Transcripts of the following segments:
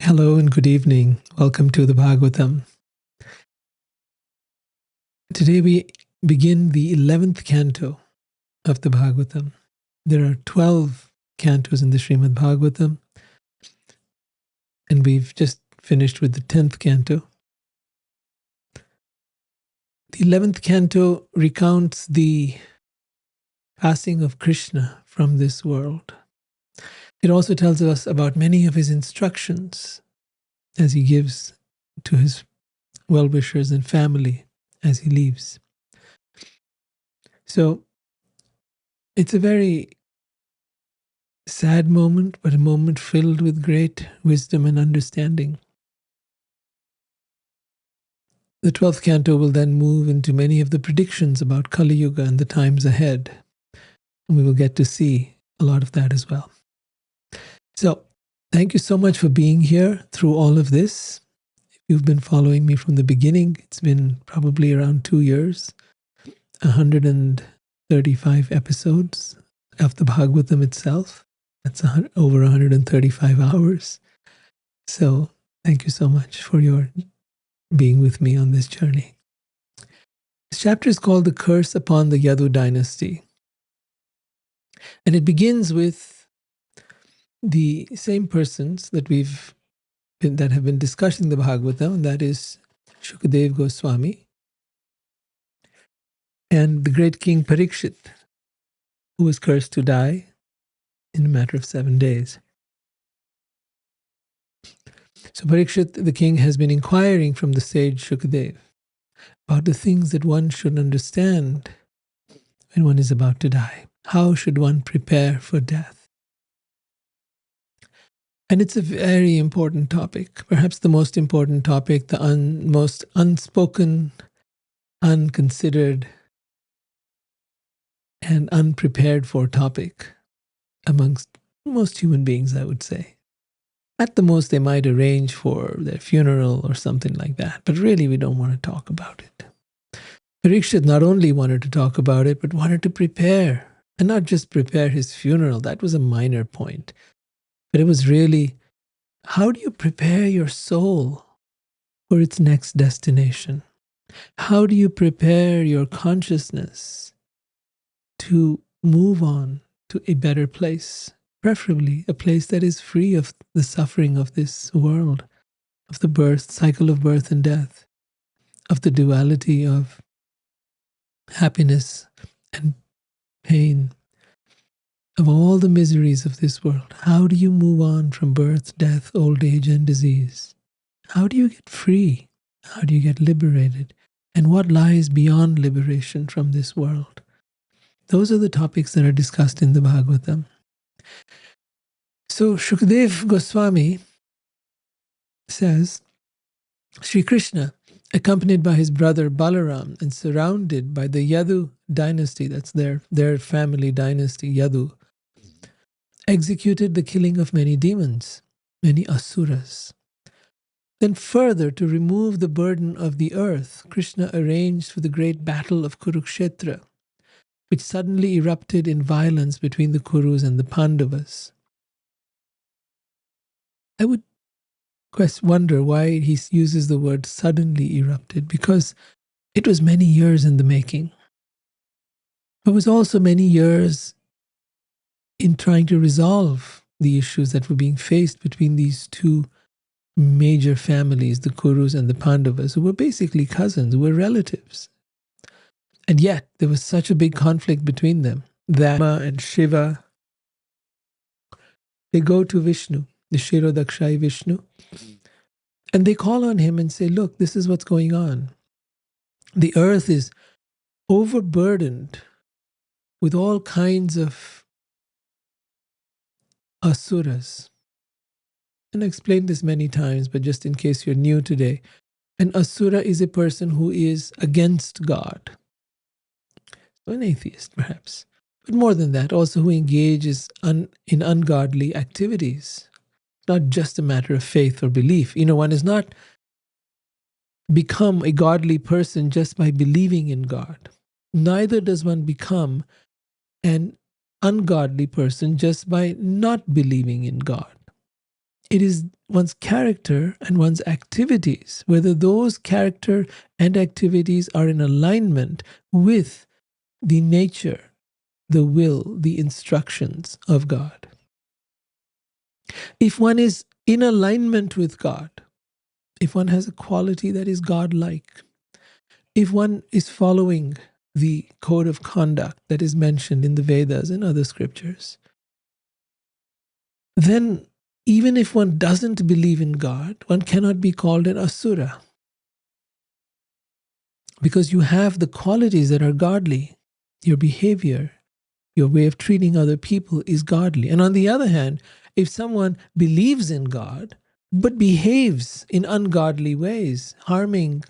Hello and good evening. Welcome to the Bhagavatam. Today we begin the 11th canto of the Bhagavatam. There are 12 cantos in the Srimad Bhagavatam, and we've just finished with the 10th canto. The 11th canto recounts the passing of Krishna from this world. It also tells us about many of his instructions as he gives to his well-wishers and family as he leaves. So it's a very sad moment, but a moment filled with great wisdom and understanding. The 12th canto will then move into many of the predictions about Kali Yuga and the times ahead. And we will get to see a lot of that as well. So, thank you so much for being here through all of this. If you've been following me from the beginning, it's been probably around 2 years, 135 episodes of the Bhagavatam itself. That's over 135 hours. So thank you so much for your being with me on this journey. This chapter is called The Curse Upon the Yadu Dynasty. And it begins with the same persons that have been discussing the Bhagavatam, and that is Shukadeva Goswami and the great king Parikshit, who was cursed to die in a matter of 7 days. So Parikshit, the king, has been inquiring from the sage Shukadeva about the things that one should understand when one is about to die. How should one prepare for death? And it's a very important topic, perhaps the most important topic, the most unspoken, unconsidered, and unprepared for topic amongst most human beings, I would say. At the most, they might arrange for their funeral or something like that, but really we don't want to talk about it. Parikshit not only wanted to talk about it, but wanted to prepare, and not just prepare his funeral. That was a minor point. But it was really, how do you prepare your soul for its next destination? How do you prepare your consciousness to move on to a better place? Preferably a place that is free of the suffering of this world, of the cycle of birth and death, of the duality of happiness and pain, of all the miseries of this world. How do you move on from birth, death, old age, and disease? How do you get free? How do you get liberated? And what lies beyond liberation from this world? Those are the topics that are discussed in the Bhagavatam. So Shukadeva Goswami says, Sri Krishna, accompanied by his brother Balaram and surrounded by the Yadu dynasty, that's their family dynasty, Yadu, executed the killing of many demons, many asuras. Then further, to remove the burden of the earth, Krishna arranged for the great battle of Kurukshetra, which suddenly erupted in violence between the Kurus and the Pandavas. I would wonder why he uses the word suddenly erupted, because it was many years in the making. It was also many years in trying to resolve the issues that were being faced between these two major families, the Kurus and the Pandavas, who were basically cousins, who were relatives. And yet, there was such a big conflict between them that Brahma and Shiva, they go to Vishnu, the Shirodakshai Vishnu, and they call on him and say, look, this is what's going on. The earth is overburdened with all kinds of asuras. And I explained this many times, but just in case you're new today, an asura is a person who is against God. So an atheist, perhaps. But more than that, also who engages in ungodly activities. Not just a matter of faith or belief. One is not become a godly person just by believing in God. Neither does one become an ungodly person just by not believing in God. It is one's character and one's activities, whether those character and activities are in alignment with the nature, the will, the instructions of God. If one is in alignment with God, if one has a quality that is God-like, if one is following the code of conduct that is mentioned in the Vedas and other scriptures, then even if one doesn't believe in God, one cannot be called an asura, because you have the qualities that are godly. Your behavior, your way of treating other people is godly. And on the other hand, if someone believes in God but behaves in ungodly ways, harming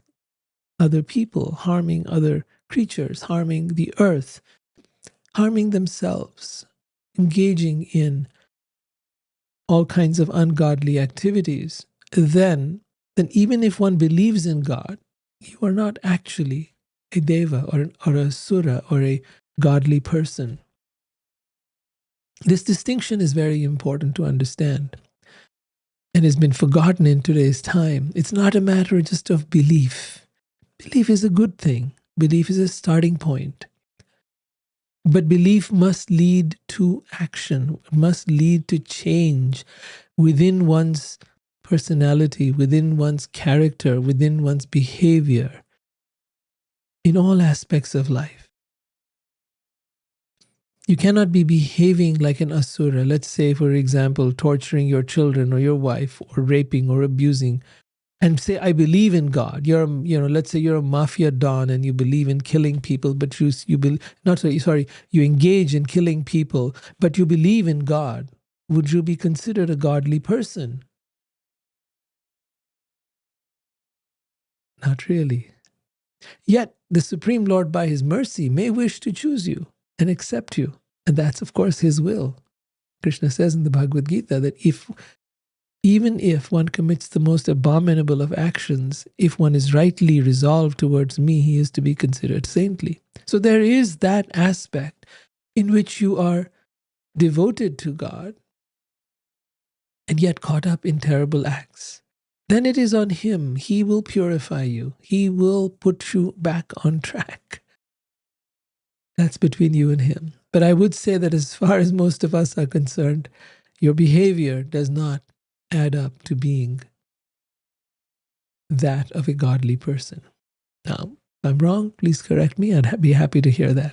other people, harming other creatures, harming the earth, harming themselves, engaging in all kinds of ungodly activities, then even if one believes in God, you are not actually a deva or a sura or a godly person. This distinction is very important to understand and has been forgotten in today's time. It's not a matter just of belief. Belief is a good thing. Belief is a starting point. But belief must lead to action, must lead to change within one's personality, within one's character, within one's behavior, in all aspects of life. You cannot be behaving like an asura, let's say, for example, torturing your children or your wife, or raping or abusing, and say, I believe in God. Let's say you're a mafia don and you believe in killing people, but you engage in killing people, but you believe in God. Would you be considered a godly person? Not really. Yet the Supreme Lord, by his mercy, may wish to choose you and accept you. And that's, of course, his will. Krishna says in the Bhagavad Gita that even if one commits the most abominable of actions, if one is rightly resolved towards me, he is to be considered saintly. So there is that aspect in which you are devoted to God and yet caught up in terrible acts. Then it is on him. He will purify you. He will put you back on track. That's between you and him. But I would say that as far as most of us are concerned, your behavior does not add up to being that of a godly person. Now, if I'm wrong, please correct me. I'd be happy to hear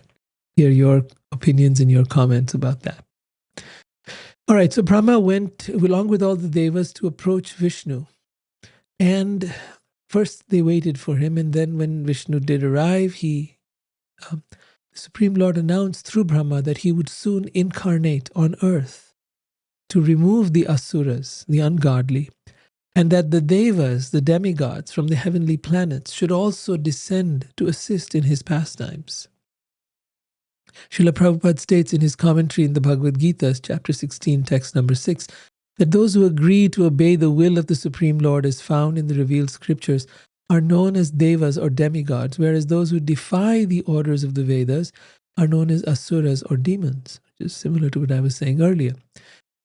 hear your opinions and your comments about that. All right, so Brahma went along with all the devas to approach Vishnu. And first they waited for him, and then when Vishnu did arrive, the Supreme Lord announced through Brahma that he would soon incarnate on earth to remove the asuras, the ungodly, and that the devas, the demigods from the heavenly planets, should also descend to assist in his pastimes. Srila Prabhupada states in his commentary in the Bhagavad Gita, chapter 16, text number 6, that those who agree to obey the will of the Supreme Lord as found in the revealed scriptures are known as devas or demigods, whereas those who defy the orders of the Vedas are known as asuras or demons, which is similar to what I was saying earlier.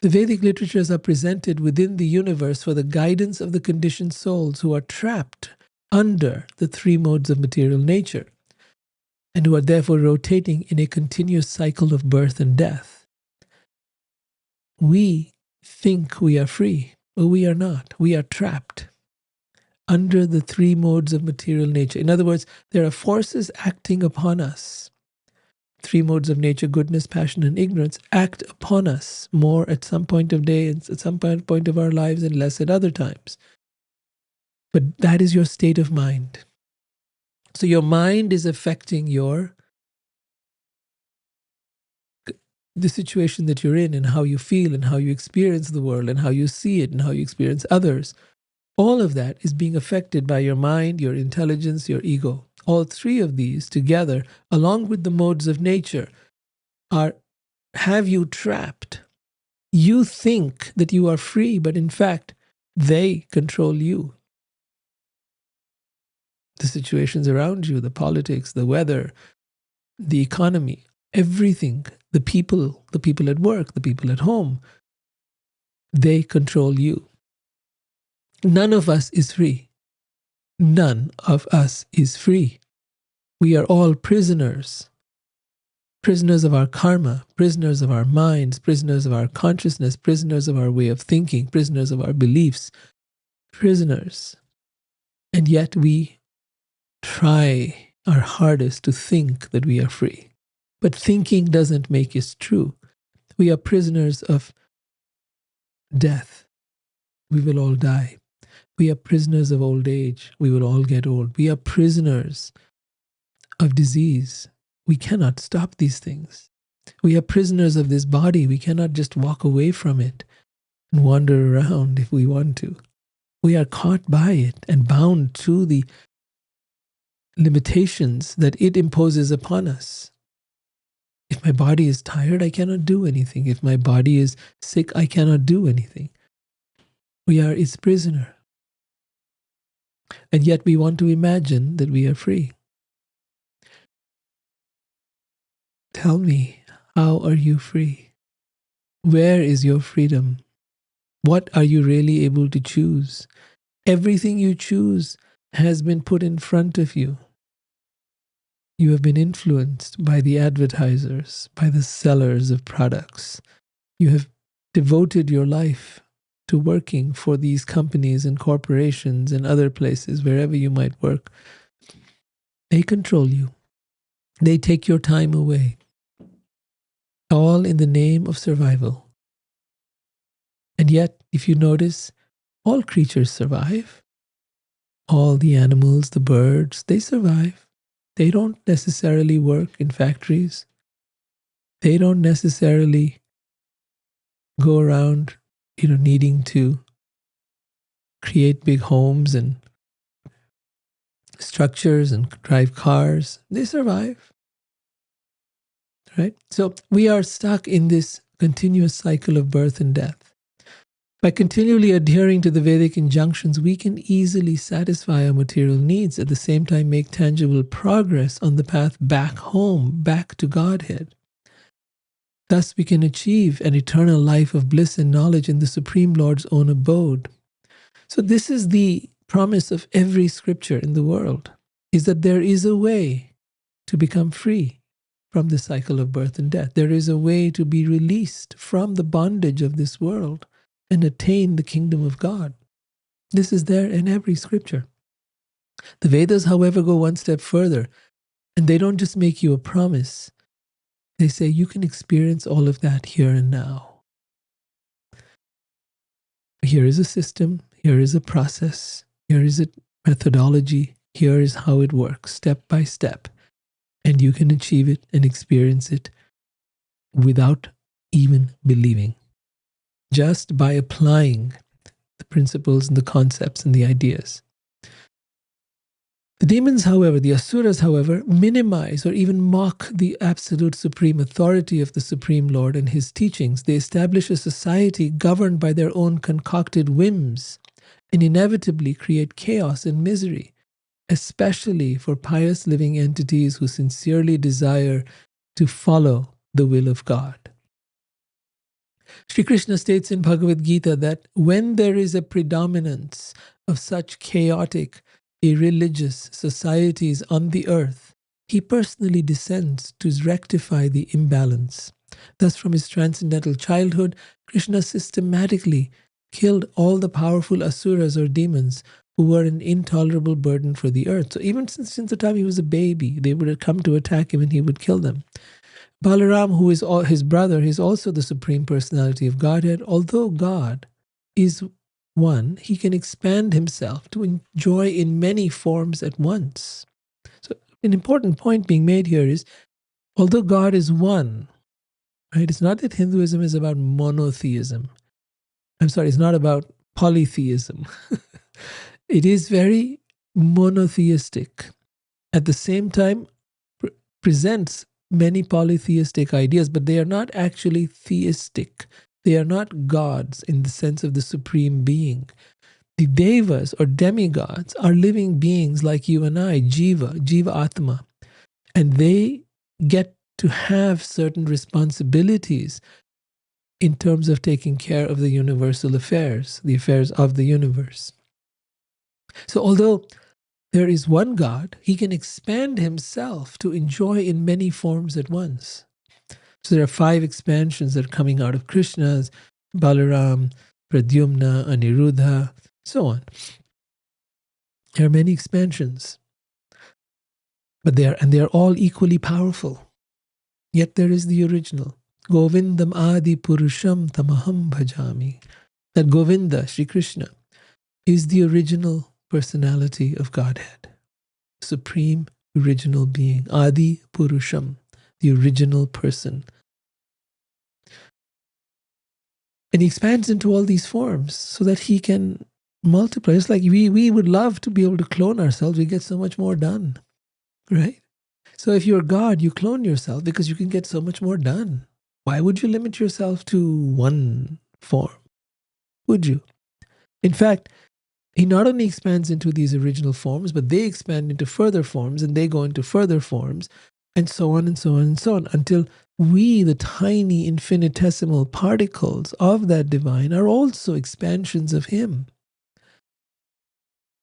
The Vedic literatures are presented within the universe for the guidance of the conditioned souls who are trapped under the three modes of material nature and who are therefore rotating in a continuous cycle of birth and death. We think we are free, but we are not. We are trapped under the three modes of material nature. In other words, there are forces acting upon us. Three modes of nature, goodness, passion, and ignorance, act upon us more at some point of day and at some point of our lives and less at other times. But that is your state of mind. So your mind is affecting the situation that you're in and how you feel and how you experience the world and how you see it and how you experience others. All of that is being affected by your mind, your intelligence, your ego. All three of these together, along with the modes of nature, have you trapped. You think that you are free, but in fact, they control you. The situations around you, the politics, the weather, the economy, everything, the people at work, the people at home, they control you. None of us is free. None of us is free. We are all prisoners. Prisoners of our karma, prisoners of our minds, prisoners of our consciousness, prisoners of our way of thinking, prisoners of our beliefs, prisoners. And yet we try our hardest to think that we are free. But thinking doesn't make us true. We are prisoners of death. We will all die. We are prisoners of old age. We will all get old. We are prisoners of disease. We cannot stop these things. We are prisoners of this body. We cannot just walk away from it and wander around if we want to. We are caught by it and bound to the limitations that it imposes upon us. If my body is tired, I cannot do anything. If my body is sick, I cannot do anything. We are its prisoner. And yet we want to imagine that we are free. Tell me, how are you free? Where is your freedom? What are you really able to choose? Everything you choose has been put in front of you. You have been influenced by the advertisers, by the sellers of products. You have devoted your life to working for these companies and corporations and other places, wherever you might work. They control you. They take your time away. All in the name of survival. And yet, if you notice, all creatures survive. All the animals, the birds, they survive. They don't necessarily work in factories. They don't necessarily go around, needing to create big homes and structures and drive cars. They survive. Right? So we are stuck in this continuous cycle of birth and death. By continually adhering to the Vedic injunctions, we can easily satisfy our material needs, at the same time make tangible progress on the path back home, back to Godhead. Thus we can achieve an eternal life of bliss and knowledge in the Supreme Lord's own abode. So this is the promise of every scripture in the world, is that there is a way to become free from the cycle of birth and death. There is a way to be released from the bondage of this world and attain the kingdom of God. This is there in every scripture. The Vedas, however, go one step further, and they don't just make you a promise. They say you can experience all of that here and now. Here is a system, here is a process, here is a methodology, here is how it works, step by step. And you can achieve it and experience it without even believing, just by applying the principles and the concepts and the ideas. The demons, however, the asuras, however, minimize or even mock the absolute supreme authority of the Supreme Lord and his teachings. They establish a society governed by their own concocted whims and inevitably create chaos and misery, especially for pious living entities who sincerely desire to follow the will of God. Sri Krishna states in Bhagavad Gita that when there is a predominance of such chaotic, irreligious societies on the earth, he personally descends to rectify the imbalance. Thus, from his transcendental childhood, Krishna systematically killed all the powerful asuras or demons who were an intolerable burden for the earth. So even since the time he was a baby, they would have come to attack him and he would kill them. Balaram, who is his brother, is also the Supreme Personality of Godhead. Although God is one, he can expand himself to enjoy in many forms at once. So an important point being made here is, although God is one, right? It's not that Hinduism is about monotheism. It's not about polytheism. It is very monotheistic. At the same time, presents many polytheistic ideas, but they are not actually theistic. They are not gods in the sense of the supreme being. The devas or demigods are living beings like you and I, jiva atma, and they get to have certain responsibilities in terms of taking care of the universal affairs, the affairs of the universe. So although there is one God, he can expand himself to enjoy in many forms at once. So there are 5 expansions that are coming out of Krishna's, Balaram, Pradyumna, Aniruddha, so on. There are many expansions, but they are all equally powerful. Yet there is the original. Govindam Adi Purusham Tamaham Bhajami. That Govinda, Sri Krishna, is the original personality of Godhead. Supreme original being. Adi Purusham, the original person. And he expands into all these forms so that he can multiply. It's like we would love to be able to clone ourselves. We get so much more done, right? So if you're God, you clone yourself because you can get so much more done. Why would you limit yourself to one form? Would you? In fact, he not only expands into these original forms, but they expand into further forms, and they go into further forms, and so on and so on and so on, until we, the tiny infinitesimal particles of that divine, are also expansions of him.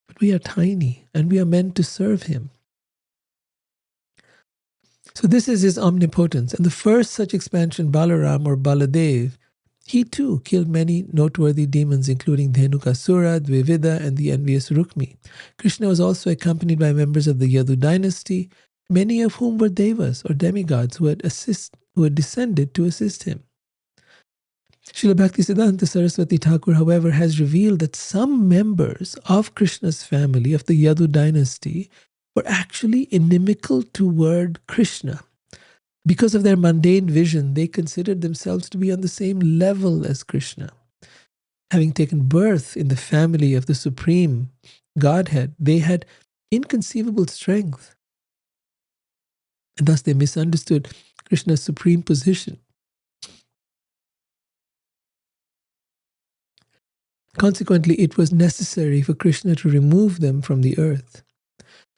But we are tiny, and we are meant to serve him. So this is his omnipotence. And the first such expansion, Balaram or Baladev, he too killed many noteworthy demons, including Dhenukasura, Dvivida, and the envious Rukmi. Krishna was also accompanied by members of the Yadu Dynasty, many of whom were devas or demigods who had descended to assist him. Srila Bhaktisiddhanta Saraswati Thakur, however, has revealed that some members of Krishna's family of the Yadu Dynasty were actually inimical toward Krishna. Because of their mundane vision, they considered themselves to be on the same level as Krishna. Having taken birth in the family of the Supreme Godhead, they had inconceivable strength. And thus they misunderstood Krishna's supreme position. Consequently, it was necessary for Krishna to remove them from the earth.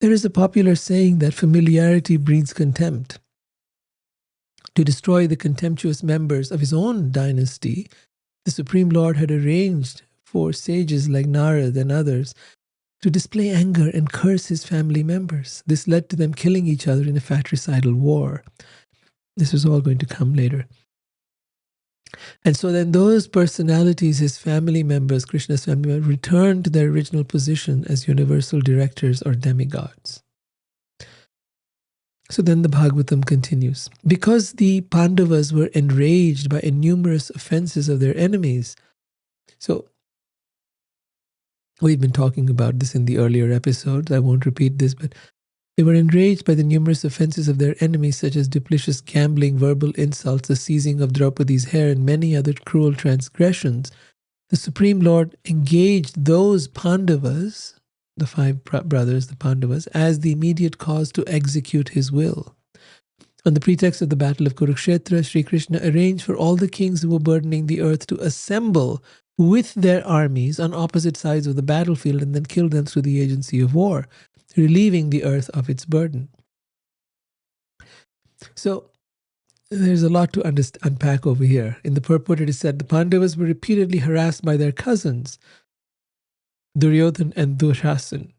There is a popular saying that familiarity breeds contempt. To destroy the contemptuous members of his own dynasty, the Supreme Lord had arranged for sages like Narad and others to display anger and curse his family members. This led to them killing each other in a fratricidal war. This is all going to come later. And so then those personalities, his family members, Krishna's family members, returned to their original position as universal directors or demigods. So then the Bhagavatam continues. Because the Pandavas were enraged by numerous offenses of their enemies. So we've been talking about this in the earlier episodes. I won't repeat this, but they were enraged by the numerous offenses of their enemies, such as duplicitous gambling, verbal insults, the seizing of Draupadi's hair, and many other cruel transgressions. The Supreme Lord engaged those Pandavas, the 5 brothers, the Pandavas, as the immediate cause to execute his will. On the pretext of the battle of Kurukshetra, Sri Krishna arranged for all the kings who were burdening the earth to assemble with their armies on opposite sides of the battlefield and then kill them through the agency of war, relieving the earth of its burden. So there's a lot to unpack over here. In the purport, it is said the Pandavas were repeatedly harassed by their cousins, Duryodhan and Dushasan.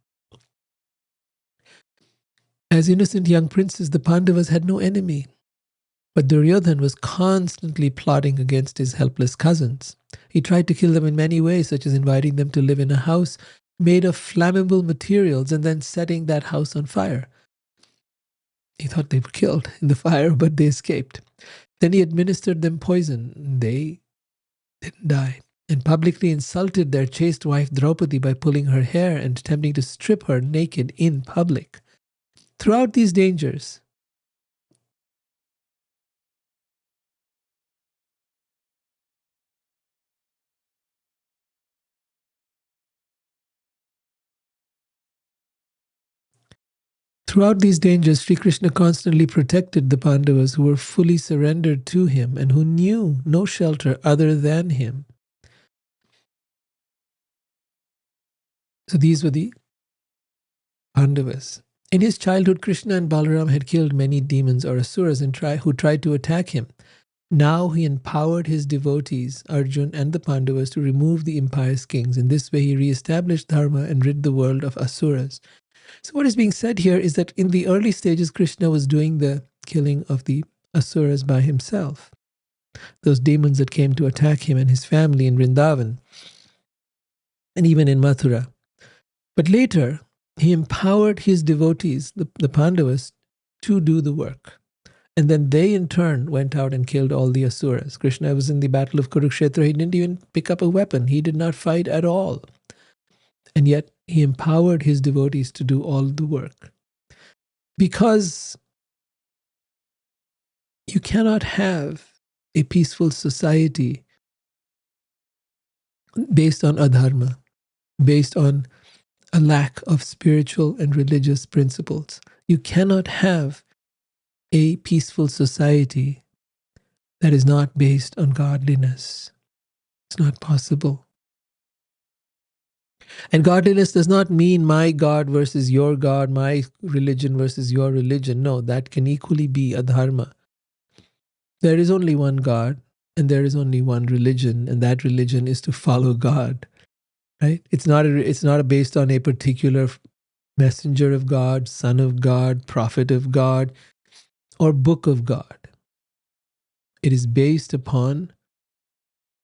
As innocent young princes, the Pandavas had no enemy, but Duryodhan was constantly plotting against his helpless cousins. He tried to kill them in many ways, such as inviting them to live in a house made of flammable materials and then setting that house on fire. He thought they were killed in the fire, but they escaped. Then he administered them poison. They didn't die. And publicly insulted their chaste wife Draupadi by pulling her hair and attempting to strip her naked in public. Throughout these dangers, Sri Krishna constantly protected the Pandavas who were fully surrendered to him and who knew no shelter other than him. So these were the Pandavas. In his childhood, Krishna and Balaram had killed many demons or asuras who tried to attack him. Now he empowered his devotees, Arjun and the Pandavas, to remove the impious kings. In this way, he re-established dharma and rid the world of asuras. So what is being said here is that in the early stages, Krishna was doing the killing of the asuras by himself. Those demons that came to attack him and his family in Vrindavan, and even in Mathura. But later, he empowered his devotees, the Pandavas, to do the work. And then they in turn went out and killed all the asuras. Krishna was in the battle of Kurukshetra. He didn't even pick up a weapon. He did not fight at all. And yet he empowered his devotees to do all the work. Because you cannot have a peaceful society based on adharma, based on a lack of spiritual and religious principles. You cannot have a peaceful society that is not based on godliness. It's not possible. And godliness does not mean my God versus your God, my religion versus your religion. No, that can equally be adharma. There is only one God, and there is only one religion, and that religion is to follow God. Right? It's not based on a particular messenger of God, son of God, prophet of God, or book of God. It is based upon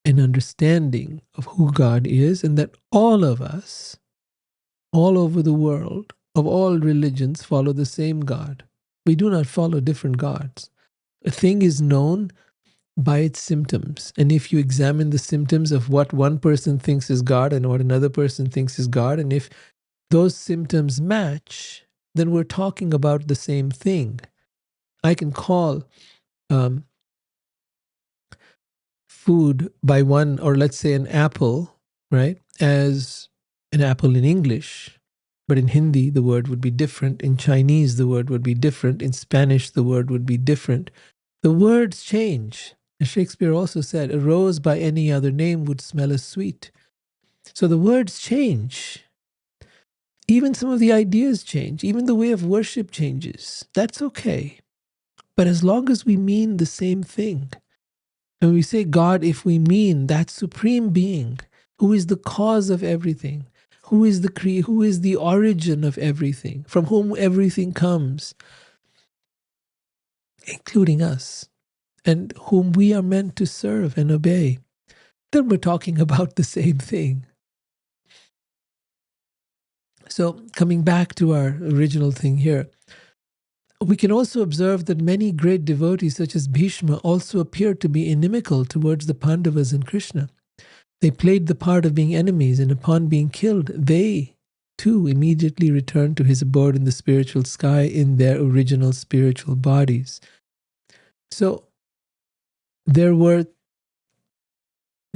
an understanding of who God is, and that all of us, all over the world, of all religions, follow the same God. We do not follow different gods. A thing is known by its symptoms. And if you examine the symptoms of what one person thinks is God and what another person thinks is God, and if those symptoms match, then we're talking about the same thing. I can call food by one, or let's say an apple, right, as an apple in English. But in Hindi, the word would be different. In Chinese, the word would be different. In Spanish, the word would be different. The words change. As Shakespeare also said, a rose by any other name would smell as sweet. So the words change. Even some of the ideas change. Even the way of worship changes. That's okay. But as long as we mean the same thing, when we say God, if we mean that supreme being who is the cause of everything, who is the origin of everything, from whom everything comes, including us, and whom we are meant to serve and obey, then we're talking about the same thing. So coming back to our original thing here, we can also observe that many great devotees such as Bhishma also appeared to be inimical towards the Pandavas and Krishna. They played the part of being enemies, and upon being killed, they too immediately returned to his abode in the spiritual sky in their original spiritual bodies. So there were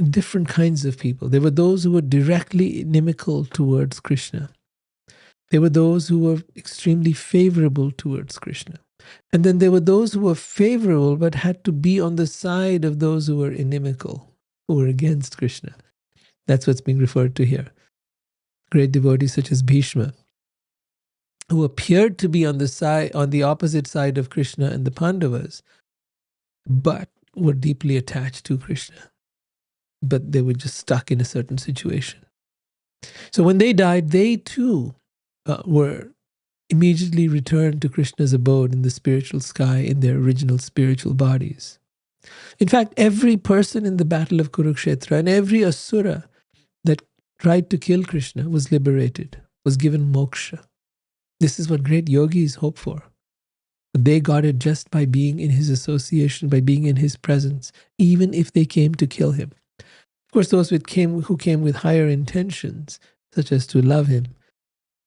different kinds of people. There were those who were directly inimical towards Krishna. There were those who were extremely favorable towards Krishna. And then there were those who were favorable but had to be on the side of those who were inimical, who were against Krishna. That's what's being referred to here. Great devotees such as Bhishma, who appeared to be on the opposite side of Krishna and the Pandavas, but were deeply attached to Krishna. But they were just stuck in a certain situation. So when they died, they too were immediately returned to Krishna's abode in the spiritual sky in their original spiritual bodies. In fact, every person in the battle of Kurukshetra and every asura that tried to kill Krishna was liberated, was given moksha. This is what great yogis hope for. They got it just by being in his association, by being in his presence, even if they came to kill him. Of course, those who came with higher intentions, such as to love him,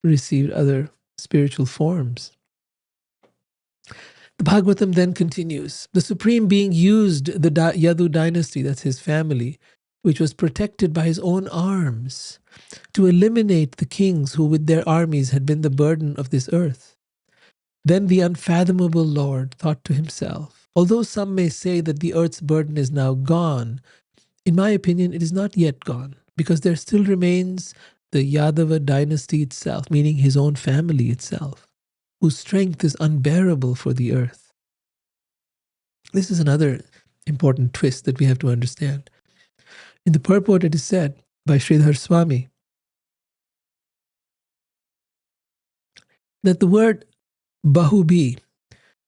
received other spiritual forms. The Bhagavatam then continues. The Supreme Being used the Yadu dynasty, that's his family, which was protected by his own arms, to eliminate the kings who with their armies had been the burden of this earth. Then the unfathomable Lord thought to himself, although some may say that the earth's burden is now gone, in my opinion it is not yet gone, because there still remains the Yadava dynasty itself, meaning his own family itself, whose strength is unbearable for the earth. This is another important twist that we have to understand. In the purport, it is said by Sridhar Swami that the word Bahubi,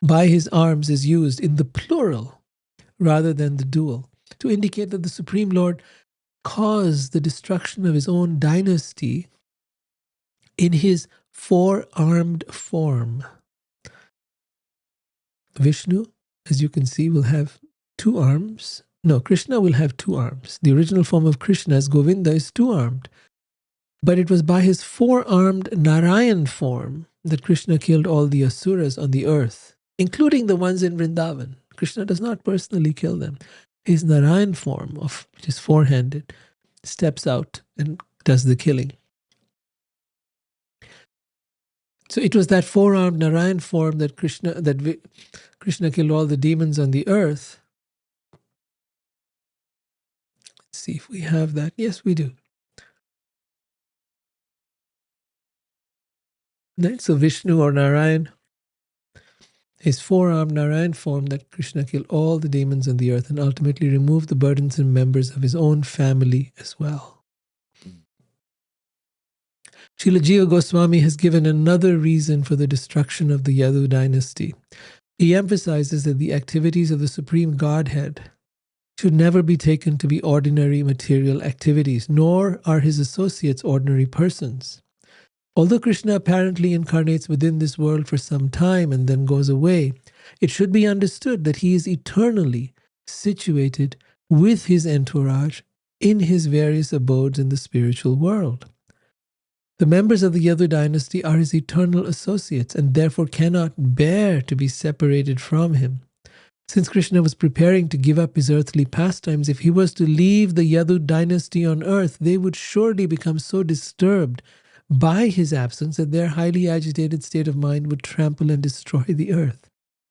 by his arms, is used in the plural rather than the dual, to indicate that the Supreme Lord caused the destruction of his own dynasty in his four-armed form. Vishnu, as you can see, will have two arms. No, Krishna will have two arms. The original form of Krishna as Govinda is two-armed. But it was by his four-armed Narayan form that Krishna killed all the asuras on the earth, including the ones in Vrindavan. Krishna does not personally kill them. His Narayan form, which is four-handed, steps out and does the killing. So it was that four-armed Narayan form that Krishna killed all the demons on the earth. Let's see if we have that. Yes, we do. Right? So Vishnu or Narayan, his four-armed Narayan form that Krishna killed all the demons on the earth and ultimately removed the burdensome members of his own family as well. Srila Jiva Goswami has given another reason for the destruction of the Yadu dynasty. He emphasizes that the activities of the Supreme Godhead should never be taken to be ordinary material activities, nor are his associates ordinary persons. Although Krishna apparently incarnates within this world for some time and then goes away, it should be understood that he is eternally situated with his entourage in his various abodes in the spiritual world. The members of the Yadu dynasty are his eternal associates and therefore cannot bear to be separated from him. Since Krishna was preparing to give up his earthly pastimes, if he was to leave the Yadu dynasty on earth, they would surely become so disturbed by his absence that their highly agitated state of mind would trample and destroy the earth.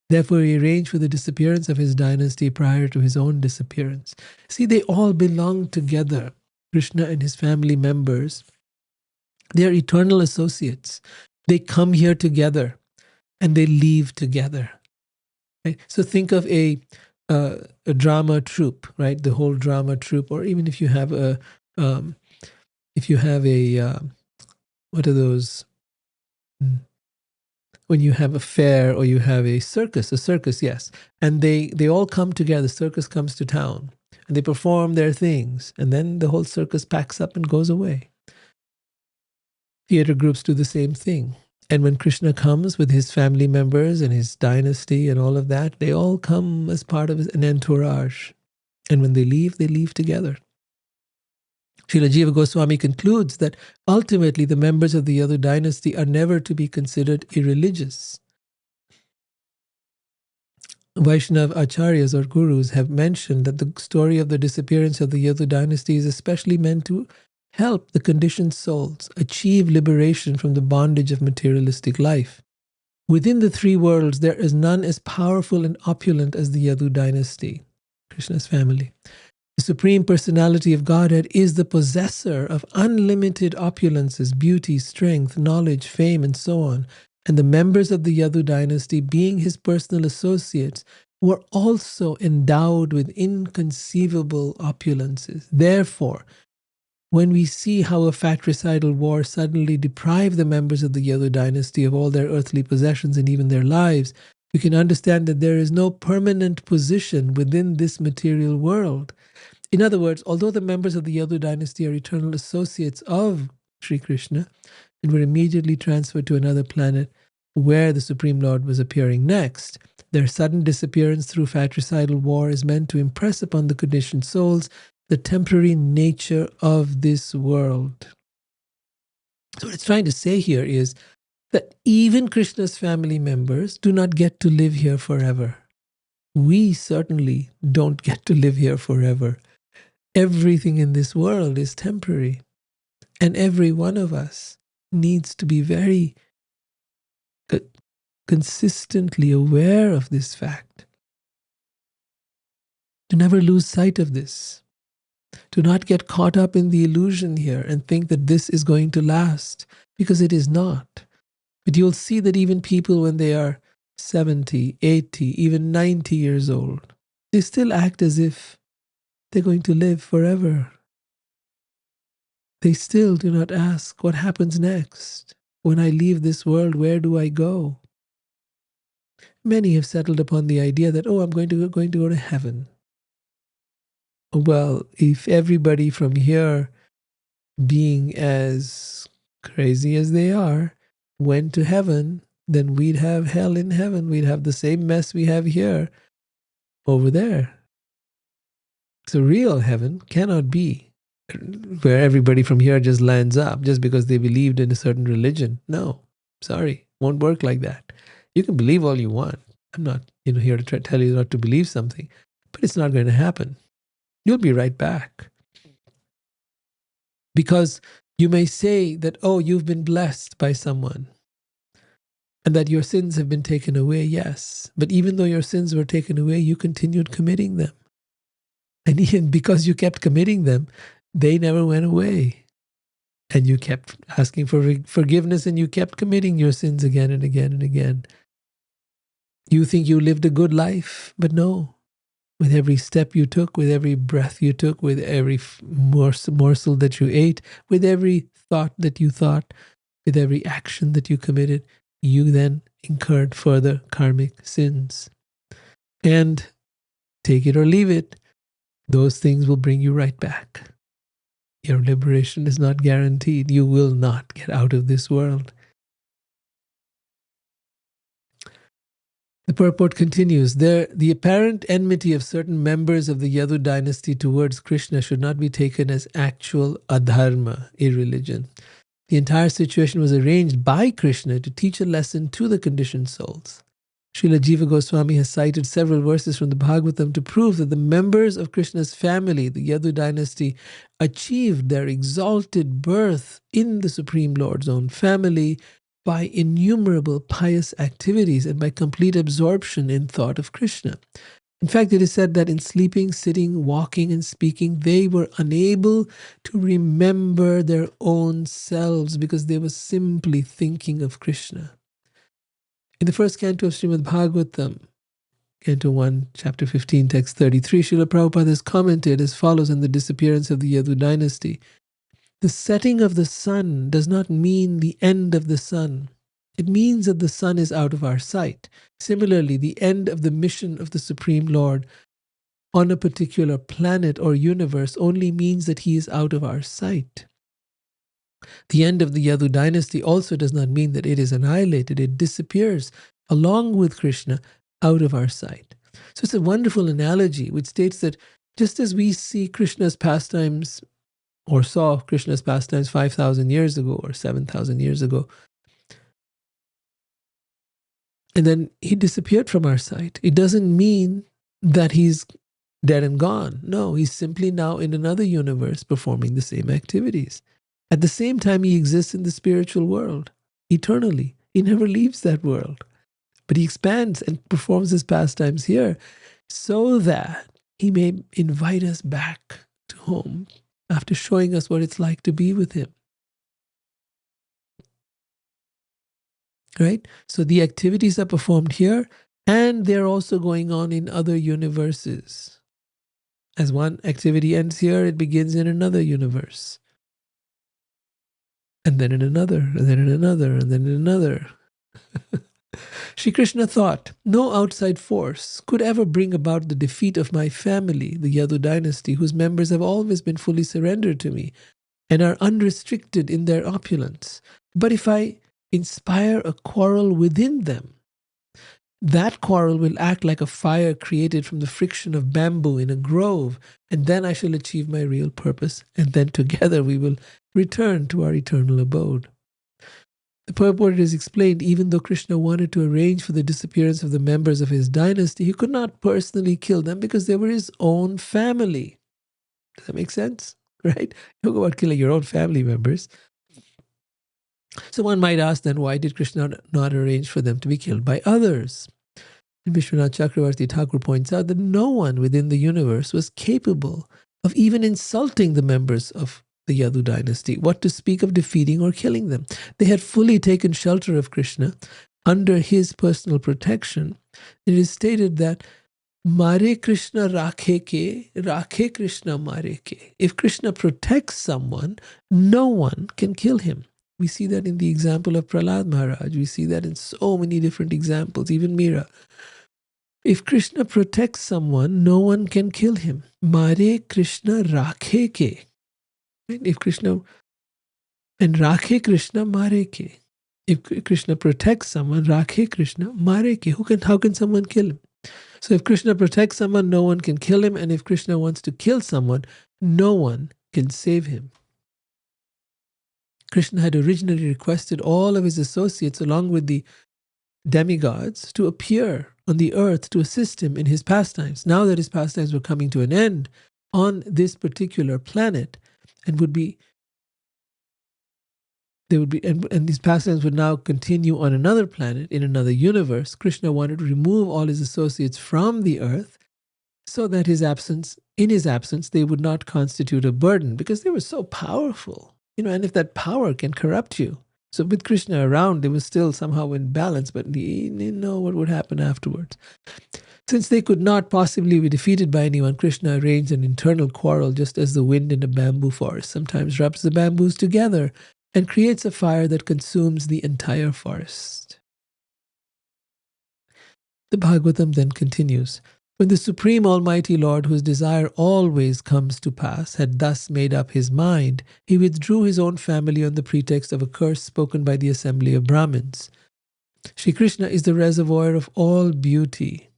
Therefore, he arranged for the disappearance of his dynasty prior to his own disappearance. See, they all belong together. Krishna and his family members, they are eternal associates. They come here together and they leave together. Right? So think of a drama troupe, right? The whole drama troupe, or even if you have what are those? When you have a fair or you have a circus, yes. And they all come together, the circus comes to town, and they perform their things, and then the whole circus packs up and goes away. Theater groups do the same thing. And when Krishna comes with his family members and his dynasty and all of that, they all come as part of an entourage. And when they leave together. Srila Jiva Goswami concludes that ultimately the members of the Yadu dynasty are never to be considered irreligious. Vaishnava acharyas or gurus have mentioned that the story of the disappearance of the Yadu dynasty is especially meant to help the conditioned souls achieve liberation from the bondage of materialistic life. Within the three worlds, there is none as powerful and opulent as the Yadu dynasty, Krishna's family. The Supreme Personality of Godhead is the possessor of unlimited opulences, beauty, strength, knowledge, fame, and so on. And the members of the Yadu dynasty, being his personal associates, were also endowed with inconceivable opulences. Therefore, when we see how a fratricidal war suddenly deprived the members of the Yadu dynasty of all their earthly possessions and even their lives, we can understand that there is no permanent position within this material world. In other words, although the members of the Yadu dynasty are eternal associates of Sri Krishna and were immediately transferred to another planet where the Supreme Lord was appearing next, their sudden disappearance through fratricidal war is meant to impress upon the conditioned souls the temporary nature of this world. So what it's trying to say here is that even Krishna's family members do not get to live here forever. We certainly don't get to live here forever. Everything in this world is temporary. And every one of us needs to be very consistently aware of this fact. To never lose sight of this. To not get caught up in the illusion here and think that this is going to last, because it is not. But you'll see that even people when they are 70, 80, even 90 years old, They still act as if they're going to live forever. They still do not ask, what happens next? When I leave this world, where do I go? Many have settled upon the idea that, I'm going to go to heaven. Well, if everybody from here, being as crazy as they are, went to heaven, then we'd have hell in heaven. We'd have the same mess we have here over there. So real heaven cannot be where everybody from here just lands up just because they believed in a certain religion. No, sorry, won't work like that. You can believe all you want. I'm not here to tell you not to believe something, but it's not going to happen. You'll be right back. Because you may say that, you've been blessed by someone and that your sins have been taken away, yes. But even though your sins were taken away, you continued committing them. And even because you kept committing them, they never went away. And you kept asking for forgiveness and you kept committing your sins again and again and again. You think you lived a good life, but no. With every step you took, with every breath you took, with every morsel that you ate, with every thought that you thought, with every action that you committed, you then incurred further karmic sins. And take it or leave it, those things will bring you right back. Your liberation is not guaranteed. You will not get out of this world. The purport continues, the apparent enmity of certain members of the Yadu dynasty towards Krishna should not be taken as actual adharma, irreligion. The entire situation was arranged by Krishna to teach a lesson to the conditioned souls. Srila Jiva Goswami has cited several verses from the Bhagavatam to prove that the members of Krishna's family, the Yadu dynasty, achieved their exalted birth in the Supreme Lord's own family by innumerable pious activities and by complete absorption in thought of Krishna. In fact, it is said that in sleeping, sitting, walking, and speaking, they were unable to remember their own selves because they were simply thinking of Krishna. In the first canto of Srimad Bhagavatam, Canto 1, Chapter 15, Text 33, Srila Prabhupada has commented as follows on the disappearance of the Yadu dynasty. The setting of the sun does not mean the end of the sun. It means that the sun is out of our sight. Similarly, the end of the mission of the Supreme Lord on a particular planet or universe only means that he is out of our sight. The end of the Yadu dynasty also does not mean that it is annihilated. It disappears along with Krishna out of our sight. So it's a wonderful analogy which states that just as we see Krishna's pastimes or saw Krishna's pastimes 5,000 years ago or 7,000 years ago, and then he disappeared from our sight, it doesn't mean that he's dead and gone. No, he's simply now in another universe performing the same activities. At the same time, he exists in the spiritual world eternally. He never leaves that world. But he expands and performs his pastimes here so that he may invite us back to home after showing us what it's like to be with him. Right? So the activities are performed here and they're also going on in other universes. As one activity ends here, it begins in another universe. And then in another, and then in another, and then in another. Shri Krishna thought, no outside force could ever bring about the defeat of my family, the Yadu dynasty, whose members have always been fully surrendered to me and are unrestricted in their opulence. But if I inspire a quarrel within them, that quarrel will act like a fire created from the friction of bamboo in a grove, and then I shall achieve my real purpose, and then together we will return to our eternal abode. The purport is explained, even though Krishna wanted to arrange for the disappearance of the members of his dynasty, he could not personally kill them because they were his own family. Does that make sense? Right? You don't go about killing your own family members. So one might ask then, why did Krishna not arrange for them to be killed by others? And Vishwanath Chakravarti Thakur points out that no one within the universe was capable of even insulting the members of the Yadu dynasty, what to speak of defeating or killing them. They had fully taken shelter of Krishna under his personal protection. It is stated that Mare Krishna rakhe Krishna mare ke. If Krishna protects someone, no one can kill him. We see that in the example of Prahlad Maharaj. We see that in so many different examples, even Meera. If Krishna protects someone, no one can kill him. Mare Krishna rakhe ke. If Krishna, and rakhe Krishna mare ke. If Krishna protects someone, rakhe Krishna mare ke. How can someone kill him? So if Krishna protects someone, no one can kill him. And if Krishna wants to kill someone, no one can save him. Krishna had originally requested all of his associates, along with the demigods, to appear on the earth to assist him in his pastimes. Now that his pastimes were coming to an end on this particular planet, and and these pastimes would now continue on another planet, in another universe, Krishna wanted to remove all his associates from the earth so that in his absence, they would not constitute a burden, because they were so powerful. And if that power can corrupt you. So with Krishna around, they were still somehow in balance, but they didn't know what would happen afterwards. Since they could not possibly be defeated by anyone, Krishna arranged an internal quarrel, just as the wind in a bamboo forest sometimes rubs the bamboos together and creates a fire that consumes the entire forest. The Bhagavatam then continues. When the Supreme Almighty Lord, whose desire always comes to pass, had thus made up his mind, he withdrew his own family on the pretext of a curse spoken by the assembly of Brahmins. Shri Krishna is the reservoir of all beauty.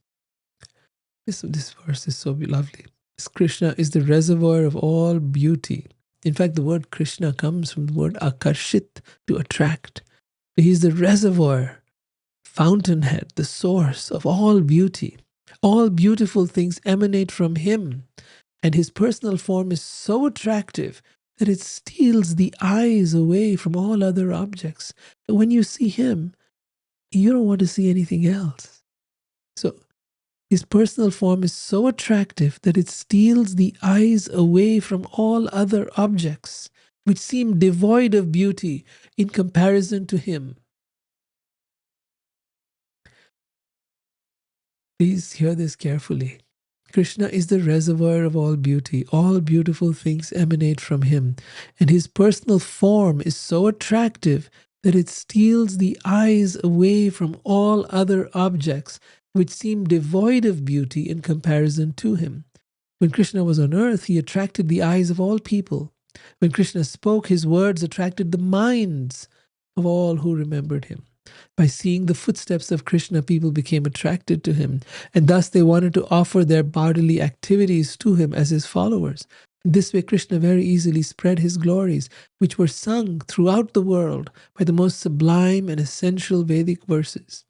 This verse is so lovely. Krishna is the reservoir of all beauty. In fact, the word Krishna comes from the word akarshit, to attract. He is the reservoir, fountainhead, the source of all beauty. All beautiful things emanate from him, and his personal form is so attractive that it steals the eyes away from all other objects. And when you see him, you don't want to see anything else. So his personal form is so attractive that it steals the eyes away from all other objects, which seem devoid of beauty in comparison to him. Please hear this carefully. Krishna is the reservoir of all beauty. All beautiful things emanate from him. And his personal form is so attractive that it steals the eyes away from all other objects which seem devoid of beauty in comparison to him. When Krishna was on earth, he attracted the eyes of all people. When Krishna spoke, his words attracted the minds of all who remembered him. By seeing the footsteps of Krishna, people became attracted to him, and thus they wanted to offer their bodily activities to him as his followers. In this way, Krishna very easily spread his glories, which were sung throughout the world by the most sublime and essential Vedic verses.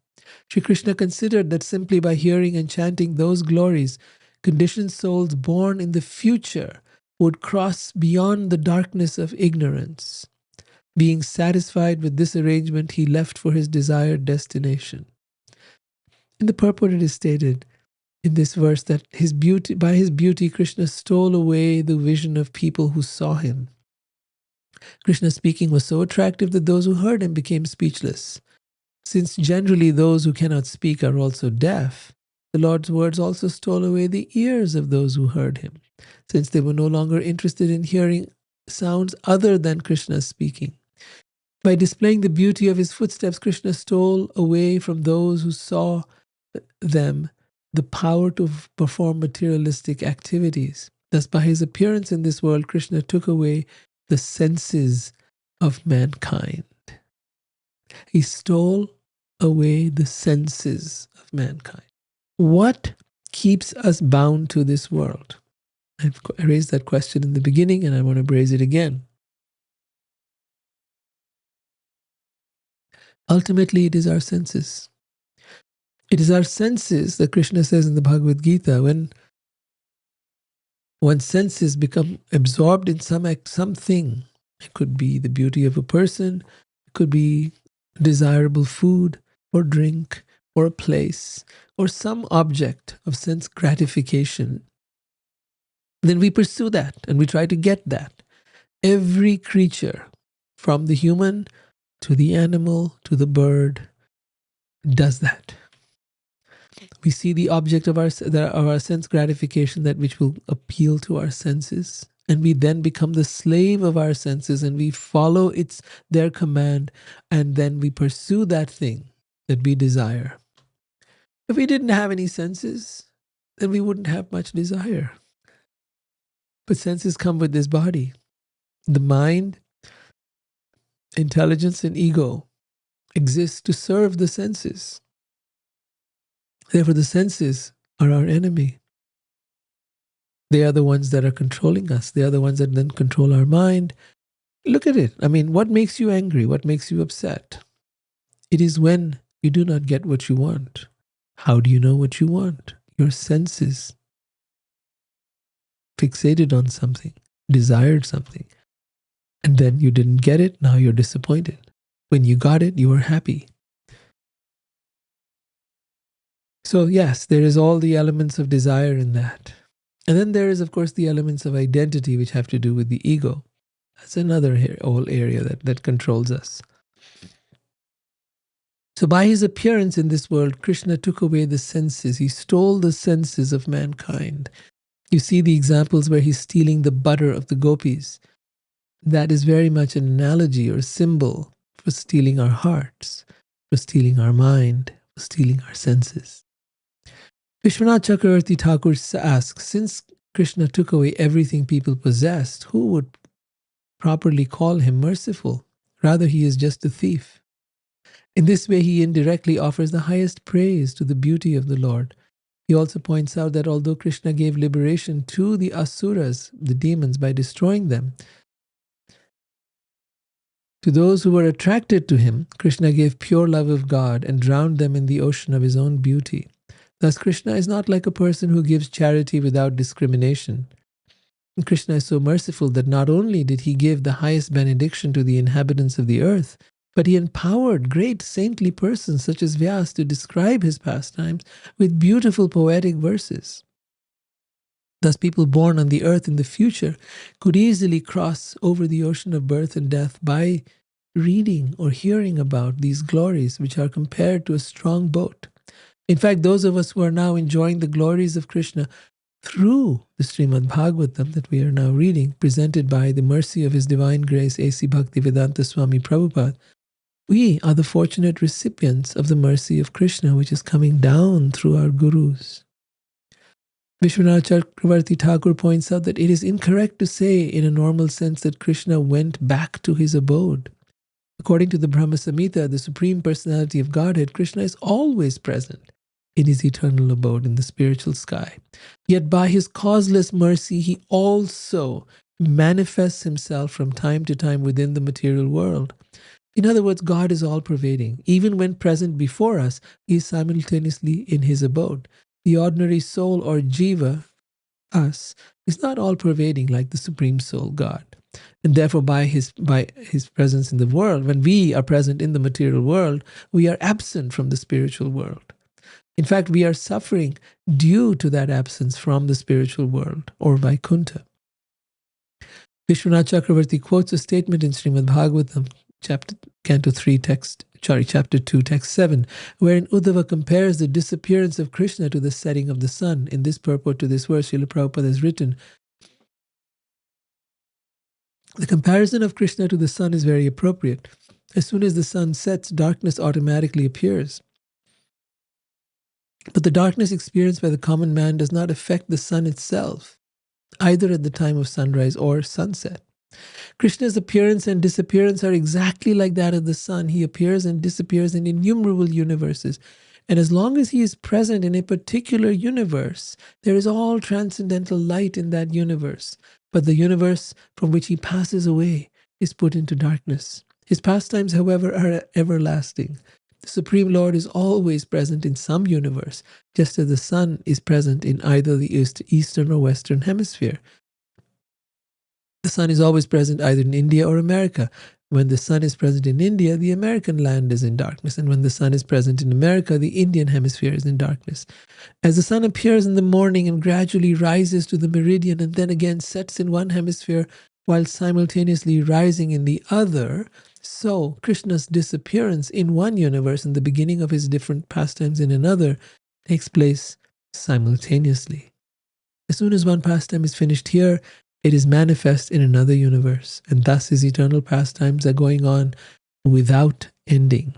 Shri Krishna considered that simply by hearing and chanting those glories, conditioned souls born in the future would cross beyond the darkness of ignorance. Being satisfied with this arrangement, he left for his desired destination. In the purport, it is stated in this verse that by his beauty, Krishna stole away the vision of people who saw him. Krishna's speaking was so attractive that those who heard him became speechless. Since generally those who cannot speak are also deaf, the Lord's words also stole away the ears of those who heard him, since they were no longer interested in hearing sounds other than Krishna's speaking. By displaying the beauty of his footsteps, Krishna stole away from those who saw them the power to perform materialistic activities. Thus, by his appearance in this world, Krishna took away the senses of mankind. He stole away the senses of mankind. What keeps us bound to this world? I raised that question in the beginning, and I want to raise it again. Ultimately, it is our senses. It is our senses that Krishna says in the Bhagavad Gita, when one's senses become absorbed in something, it could be the beauty of a person, it could be desirable food or drink or a place or some object of sense gratification, then we pursue that and we try to get that. Every creature, from the human to the animal to the bird, does that. We see the object of our sense gratification, that which will appeal to our senses. And we then become the slave of our senses, and we follow their command, and then we pursue that thing that we desire. If we didn't have any senses, then we wouldn't have much desire. But senses come with this body. The mind, intelligence, and ego exist to serve the senses. Therefore, the senses are our enemy. They are the ones that are controlling us. They are the ones that then control our mind. Look at it. I mean, what makes you angry? What makes you upset? It is when you do not get what you want. How do you know what you want? Your senses fixated on something, desired something, and then you didn't get it. Now you're disappointed. When you got it, you were happy. So yes, there is all the elements of desire in that. And then there is, of course, the elements of identity, which have to do with the ego. That's another whole area that controls us. So by his appearance in this world, Krishna took away the senses. He stole the senses of mankind. You see the examples where he's stealing the butter of the gopis. That is very much an analogy or symbol for stealing our hearts, for stealing our mind, for stealing our senses. Vishwanath Chakravarti Thakur asks, since Krishna took away everything people possessed, who would properly call him merciful? Rather, he is just a thief. In this way, he indirectly offers the highest praise to the beauty of the Lord. He also points out that although Krishna gave liberation to the asuras, the demons, by destroying them, to those who were attracted to him, Krishna gave pure love of God and drowned them in the ocean of his own beauty. Thus, Krishna is not like a person who gives charity without discrimination. And Krishna is so merciful that not only did he give the highest benediction to the inhabitants of the earth, but he empowered great saintly persons such as Vyas to describe his pastimes with beautiful poetic verses. Thus, people born on the earth in the future could easily cross over the ocean of birth and death by reading or hearing about these glories, which are compared to a strong boat. In fact, those of us who are now enjoying the glories of Krishna through the Srimad Bhagavatam that we are now reading, presented by the mercy of His Divine Grace, A.C. Bhaktivedanta Swami Prabhupada, we are the fortunate recipients of the mercy of Krishna, which is coming down through our gurus. Vishwanath Chakravarti Thakur points out that it is incorrect to say in a normal sense that Krishna went back to his abode. According to the Brahma Samhita, the Supreme Personality of Godhead, Krishna is always present in his eternal abode in the spiritual sky. Yet by his causeless mercy, he also manifests himself from time to time within the material world. In other words, God is all-pervading. Even when present before us, he is simultaneously in his abode. The ordinary soul or jiva, us, is not all-pervading like the Supreme Soul, God. And therefore, by his presence in the world, when we are present in the material world, we are absent from the spiritual world. In fact, we are suffering due to that absence from the spiritual world, or Vaikuntha. Vishwanath Chakravarti quotes a statement in Srimad Bhagavatam, Canto 3, chapter 2, text 7, wherein Uddhava compares the disappearance of Krishna to the setting of the sun. In this purport to this verse, Srila Prabhupada has written, the comparison of Krishna to the sun is very appropriate. As soon as the sun sets, darkness automatically appears. But the darkness experienced by the common man does not affect the sun itself, either at the time of sunrise or sunset. Krishna's appearance and disappearance are exactly like that of the sun. He appears and disappears in innumerable universes. And as long as he is present in a particular universe, there is all transcendental light in that universe. But the universe from which he passes away is put into darkness. His pastimes, however, are everlasting. The Supreme Lord is always present in some universe, just as the sun is present in either the eastern or western hemisphere. The sun is always present either in India or America. When the sun is present in India, the American land is in darkness. And when the sun is present in America, the Indian hemisphere is in darkness. As the sun appears in the morning and gradually rises to the meridian and then again sets in one hemisphere while simultaneously rising in the other, so Krishna's disappearance in one universe and the beginning of his different pastimes in another takes place simultaneously. As soon as one pastime is finished here, it is manifest in another universe, and thus his eternal pastimes are going on without ending.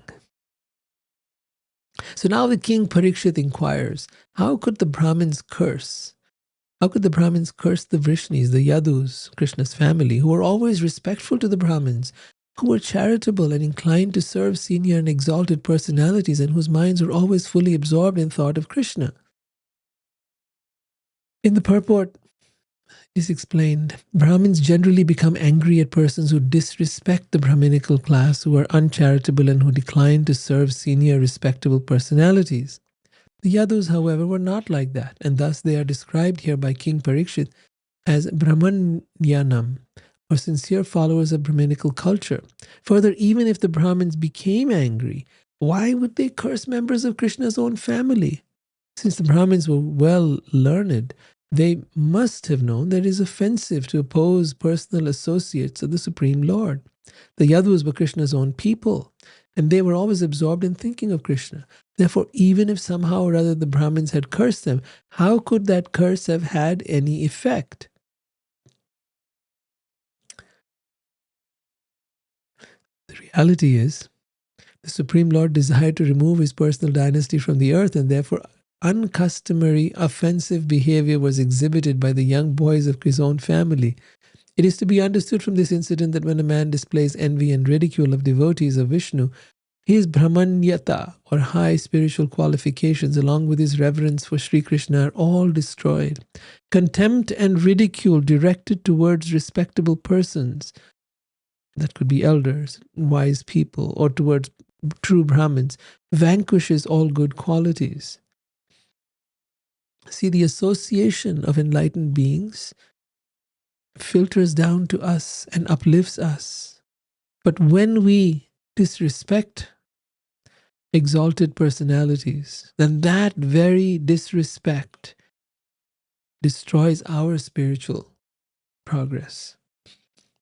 So now the king Parikshit inquires, how could the Brahmins curse? How could the Brahmins curse the Vrishnis, the Yadus, Krishna's family, who were always respectful to the Brahmins, who were charitable and inclined to serve senior and exalted personalities, and whose minds were always fully absorbed in thought of Krishna? In the purport, it is explained, Brahmins generally become angry at persons who disrespect the Brahminical class, who are uncharitable, and who decline to serve senior respectable personalities. The Yadus, however, were not like that, and thus they are described here by King Parikshit as Brahmanyanam, or sincere followers of Brahminical culture. Further, even if the Brahmins became angry, why would they curse members of Krishna's own family? Since the Brahmins were well learned, they must have known that it is offensive to oppose personal associates of the Supreme Lord. The Yadus were Krishna's own people, and they were always absorbed in thinking of Krishna. Therefore, even if somehow or other the Brahmins had cursed them, how could that curse have had any effect? The reality is, the Supreme Lord desired to remove his personal dynasty from the earth, and therefore uncustomary, offensive behavior was exhibited by the young boys of his own family. It is to be understood from this incident that when a man displays envy and ridicule of devotees of Vishnu, his Brahmanyata, or high spiritual qualifications, along with his reverence for Sri Krishna, are all destroyed. Contempt and ridicule directed towards respectable persons, that could be elders, wise people, or towards true Brahmins, vanquishes all good qualities. See, the association of enlightened beings filters down to us and uplifts us. But when we disrespect exalted personalities, then that very disrespect destroys our spiritual progress,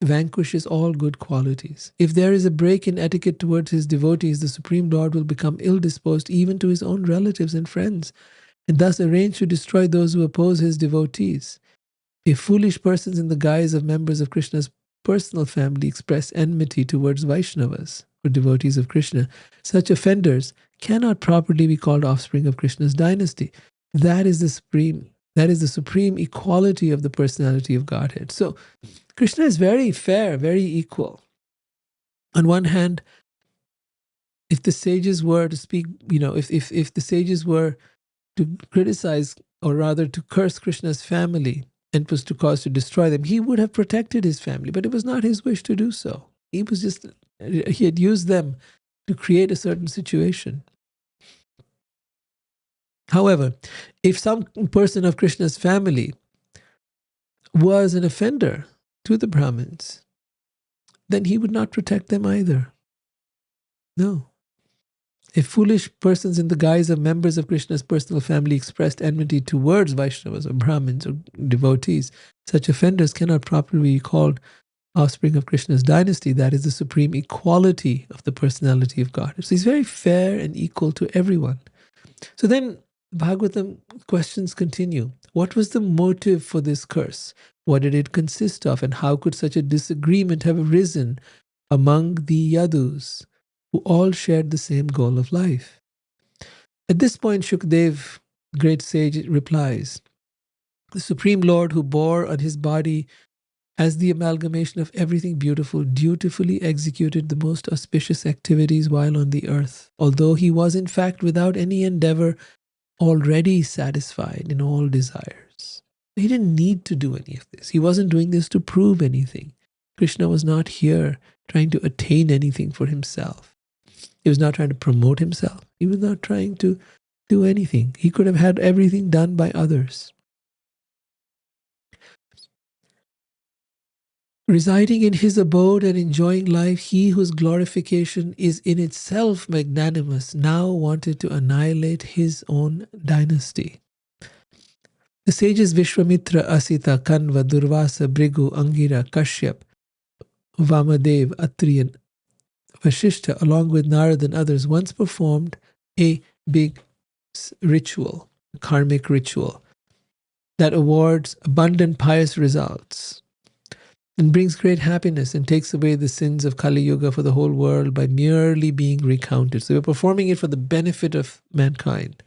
vanquishes all good qualities. If there is a break in etiquette towards his devotees, the Supreme Lord will become ill-disposed even to his own relatives and friends, and thus arrange to destroy those who oppose his devotees. If foolish persons in the guise of members of Krishna's personal family express enmity towards Vaishnavas, or devotees of Krishna, such offenders cannot properly be called offspring of Krishna's dynasty. That is the supreme equality of the personality of Godhead. So Krishna is very fair, very equal. On one hand, if the sages were to speak, if the sages were to criticize, or rather to curse Krishna's family, and was to cause to destroy them, he would have protected his family, but it was not his wish to do so. He had used them to create a certain situation. However, if some person of Krishna's family was an offender to the Brahmins, then he would not protect them either. No. If foolish persons in the guise of members of Krishna's personal family expressed enmity towards Vaishnavas or Brahmins or devotees, such offenders cannot properly be called offspring of Krishna's dynasty. That is the supreme equality of the personality of God. So he's very fair and equal to everyone. So then Bhagavatam questions continue. What was the motive for this curse? What did it consist of? And how could such a disagreement have arisen among the Yadus, who all shared the same goal of life? At this point, Shukdev, great sage, replies, the Supreme Lord, who bore on his body as the amalgamation of everything beautiful, dutifully executed the most auspicious activities while on the earth, although he was in fact without any endeavor already satisfied in all desires. He didn't need to do any of this. He wasn't doing this to prove anything. Krishna was not here trying to attain anything for himself. He was not trying to promote himself. He was not trying to do anything. He could have had everything done by others. Residing in his abode and enjoying life, he whose glorification is in itself magnanimous now wanted to annihilate his own dynasty. The sages Vishwamitra, Asita, Kanva, Durvasa, Brigu, Angira, Kashyap, Vamadev, Atri, and Vashishta, along with Narad and others, once performed a big ritual, karmic ritual, that awards abundant pious results and brings great happiness and takes away the sins of Kali Yuga for the whole world by merely being recounted. So we're performing it for the benefit of mankind.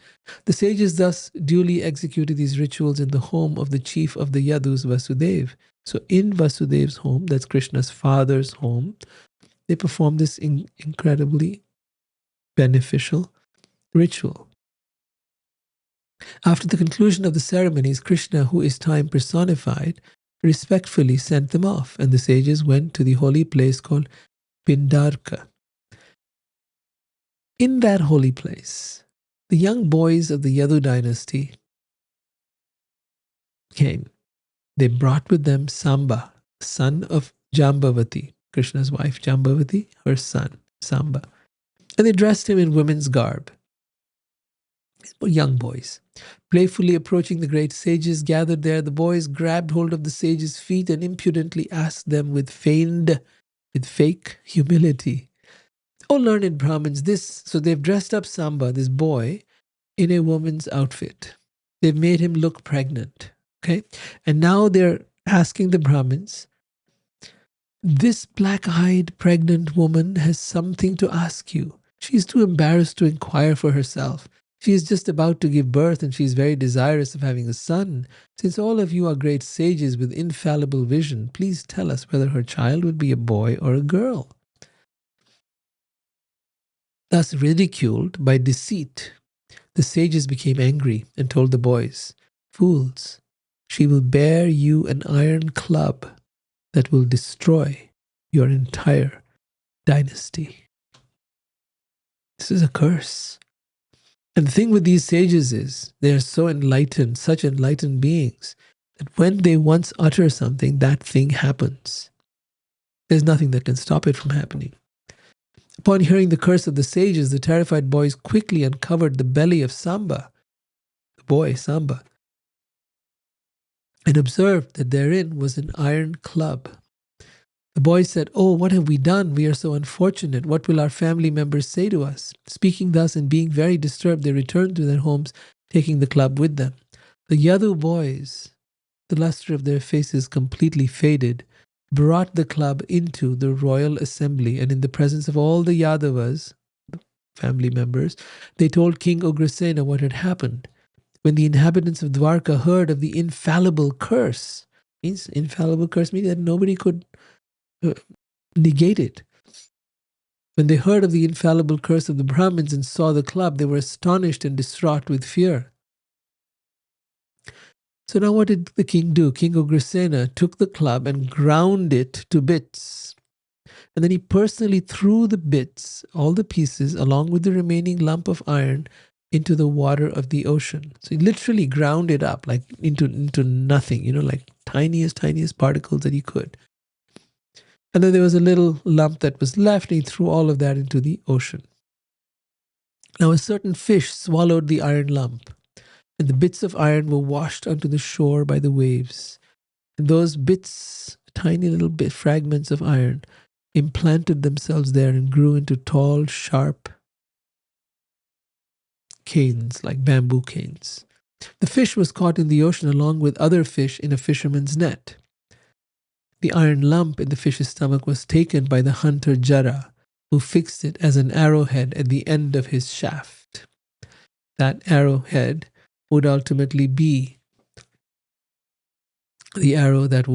The sages thus duly executed these rituals in the home of the chief of the Yadus, Vasudeva. So in Vasudev's home, that's Krishna's father's home, they performed this incredibly beneficial ritual. After the conclusion of the ceremonies, Krishna, who is time personified, respectfully sent them off, and the sages went to the holy place called Pindarka. In that holy place, the young boys of the Yadu dynasty came. They brought with them Samba, son of Jambavati, Krishna's wife Jambavati, her son Samba. And they dressed him in women's garb. These were young boys. Playfully approaching the great sages gathered there, the boys grabbed hold of the sages' feet and impudently asked them with fake humility, "Oh, learned Brahmins, so they've dressed up Samba, this boy, in a woman's outfit. They've made him look pregnant. Okay? And now they're asking the Brahmins, this black-eyed pregnant woman has something to ask you. She's too embarrassed to inquire for herself. She is just about to give birth and she's very desirous of having a son. Since all of you are great sages with infallible vision, please tell us whether her child would be a boy or a girl." Thus ridiculed by deceit, the sages became angry and told the boys, "Fools, she will bear you an iron club that will destroy your entire dynasty." This is a curse. And the thing with these sages is they are so enlightened, such enlightened beings, that when they once utter something, that thing happens. There's nothing that can stop it from happening. Upon hearing the curse of the sages, the terrified boys quickly uncovered the belly of Samba, the boy Samba, and observed that therein was an iron club. The boys said, "Oh, what have we done? We are so unfortunate. What will our family members say to us?" Speaking thus and being very disturbed, they returned to their homes, taking the club with them. The Yadu boys, the luster of their faces completely faded, brought the club into the royal assembly, and in the presence of all the Yadavas, family members, they told King Ugrasena what had happened. When the inhabitants of Dwarka heard of the infallible curse, means that nobody could negate it. When they heard of the infallible curse of the Brahmins and saw the club, they were astonished and distraught with fear. So now what did the king do? King Ugrasena took the club and ground it to bits. And then he personally threw the bits, all the pieces, along with the remaining lump of iron, into the water of the ocean. So he literally ground it up like into nothing, like tiniest particles that he could. And then there was a little lump that was left, and he threw all of that into the ocean. Now a certain fish swallowed the iron lump, and the bits of iron were washed onto the shore by the waves. And those bits, tiny little fragments of iron, implanted themselves there and grew into tall, sharp canes, like bamboo canes. The fish was caught in the ocean along with other fish in a fisherman's net. The iron lump in the fish's stomach was taken by the hunter Jara, who fixed it as an arrowhead at the end of his shaft. That arrowhead would ultimately be the arrow that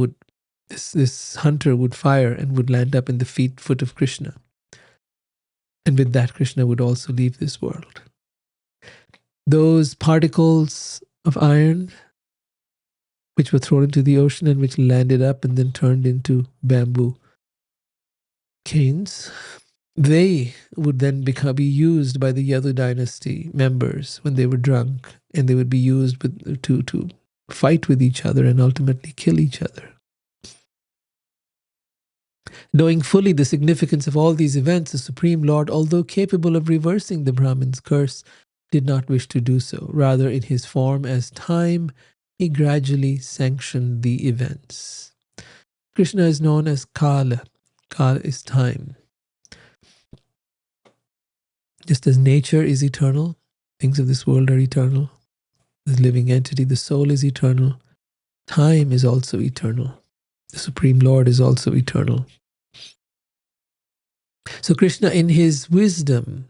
this hunter would fire and would land up in the foot of Krishna. And with that, Krishna would also leave this world. Those particles of iron which were thrown into the ocean and which landed up and then turned into bamboo canes, they would then be used by the Yadu dynasty members when they were drunk, and they would be used to fight with each other and ultimately kill each other. Knowing fully the significance of all these events, the Supreme Lord, although capable of reversing the Brahmin's curse, did not wish to do so. Rather, in his form as time, he gradually sanctioned the events. Krishna is known as Kala. Kala is time. Just as nature is eternal, Things of this world are eternal. The living entity, the soul, is eternal. Time is also eternal. The Supreme Lord is also eternal. So Krishna, in his wisdom,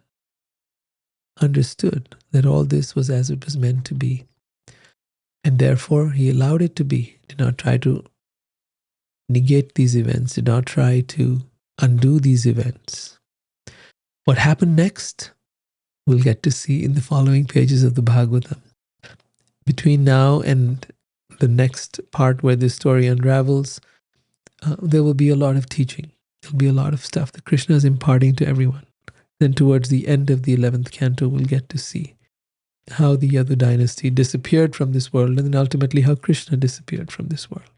understood that all this was as it was meant to be. And therefore, he allowed it to be. Did not try to negate these events, did not try to undo these events. What happened next, we'll get to see in the following pages of the Bhagavatam. Between now and the next part where this story unravels, there will be a lot of teaching. There'll be a lot of stuff that Krishna is imparting to everyone. Then towards the end of the 11th canto, we'll get to see how the Yadu dynasty disappeared from this world, and then ultimately how Krishna disappeared from this world.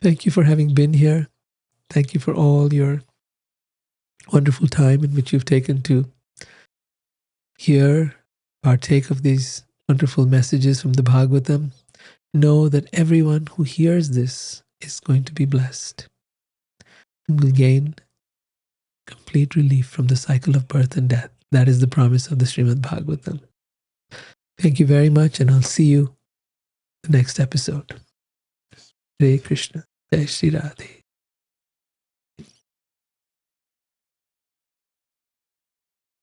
Thank you for having been here. Thank you for all your wonderful time in which you've taken to hear, partake of these wonderful messages from the Bhagavatam. Know that everyone who hears this is going to be blessed and will gain complete relief from the cycle of birth and death. That is the promise of the Srimad Bhagavatam. Thank you very much, and I'll see you the next episode. Hare Krishna. Jai Shri Radhe.